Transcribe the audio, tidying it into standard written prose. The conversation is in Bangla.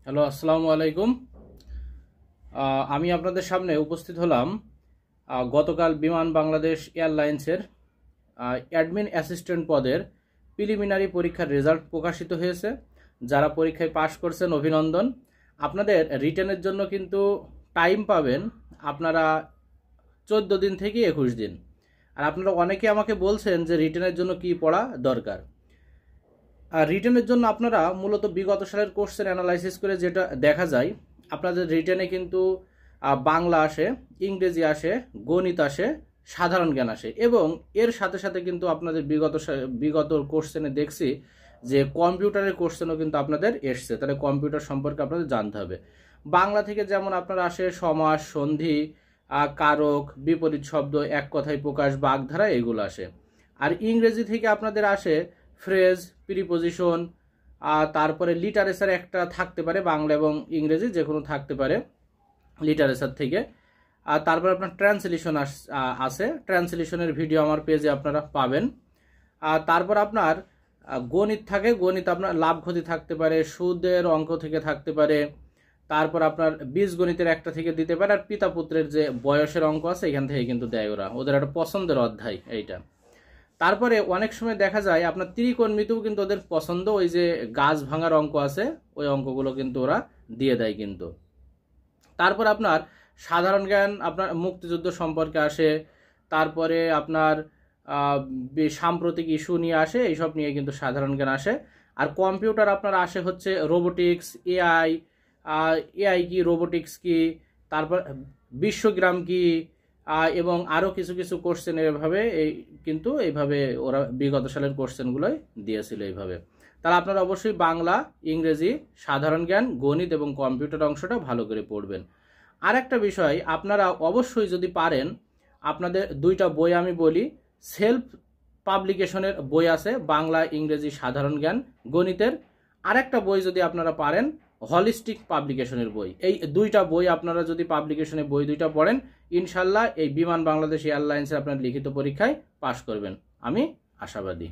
হ্যালো, আসসালামু আলাইকুম। আমি আপনাদের সামনে উপস্থিত হলাম। গতকাল বিমান বাংলাদেশ এয়ারলাইন্সের অ্যাডমিন অ্যাসিস্ট্যান্ট পদের প্রিলিমিনারি পরীক্ষার রেজাল্ট প্রকাশিত হয়েছে। যারা পরীক্ষায় পাশ করছেন অভিনন্দন। আপনাদের রিটেনের জন্য কিন্তু টাইম পাবেন আপনারা 14 দিন থেকে 21 দিন। আর আপনারা অনেকে আমাকে বলছেন যে রিটেনের জন্য কি পড়া দরকার। আর রিটেনের জন্য আপনারা মূলত বিগত সালের কোশ্চেন অ্যানালাইসিস করে যেটা দেখা যায়, আপনাদের রিটেনে কিন্তু বাংলা আসে, ইংরেজি আসে, গণিত আসে, সাধারণ জ্ঞান আসে এবং এর সাথে সাথে কিন্তু আপনাদের বিগত কোশ্চেনে দেখছি যে কম্পিউটারের কোশ্চেনও কিন্তু আপনাদের এসছে। তাহলে কম্পিউটার সম্পর্কে আপনাদের জানতে হবে। বাংলা থেকে যেমন আপনার আসে সমাস, সন্ধি, কারক, বিপরীত শব্দ, এক কথায় প্রকাশ, বাগধারা, এগুলো আসে। আর ইংরেজি থেকে আপনাদের আসে ফ্রেজ, প্রিপোজিশন, তারপরে লিটারেচার একটা থাকতে পারে, বাংলা এবং ইংরেজি যে কোনো থাকতে পারে লিটারেচার থেকে। আর তারপর আপনার ট্রান্সলেশন আছে, ট্রান্সলেশনের ভিডিও আমার পেজে আপনারা পাবেন। আর তারপর আপনার গণিত থাকে, গণিত আপনার লাভ ক্ষতি থাকতে পারে, সুদের অঙ্ক থেকে থাকতে পারে, তারপর আপনার বীজগণিতের একটা থেকে দিতে পারে, আর পিতা পুত্রের যে বয়সের অঙ্ক আছে এখান থেকে কিন্তু দেয় ওরা, ওদের একটা পছন্দের অধ্যায় এইটা। তারপরে অনেক সময় দেখা যায় আপনার ত্রিকোণমিতিও কিন্তু ওদের পছন্দ, ওই যে গাছ ভাঙার অঙ্ক আছে ওই অঙ্কগুলো কিন্তু ওরা দিয়ে দেয় কিন্তু। তারপর আপনার সাধারণ জ্ঞান আপনার মুক্তিযুদ্ধ সম্পর্কে আসে, তারপরে আপনার সাম্প্রতিক ইস্যু নিয়ে আসে, এইসব নিয়ে কিন্তু সাধারণ জ্ঞান আসে। আর কম্পিউটার আপনার আসে হচ্ছে রোবোটিক্স, এআই, এআই কি, রোবোটিক্স কি, তারপর বিশ্বগ্রাম কি, এবং আরও কিছু কিছু কোশ্চেন এভাবে কিন্তু এইভাবে ওরা বিগত সালের কোশ্চেনগুলোই দিয়েছিল এইভাবে। তাহলে আপনারা অবশ্যই বাংলা, ইংরেজি, সাধারণ জ্ঞান, গণিত এবং কম্পিউটার অংশটা ভালো করে পড়বেন। আর একটা বিষয়, আপনারা অবশ্যই যদি পারেন, আপনাদের দুইটা বই আমি বলি, সেলফ পাবলিকেশনের বই আছে বাংলা, ইংরেজি, সাধারণ জ্ঞান, গণিতের। আরেকটা বই যদি আপনারা পারেন, হলিস্টিক পাবলিকেশনের বই। এই দুইটা বই আপনারা যদি পাবলিকেশনের বই দুইটা পড়েন, ইনশাল্লাহ এই বিমান বাংলাদেশ এয়ারলাইন্সের আপনার লিখিত পরীক্ষায় পাশ করবেন, আমি আশাবাদী।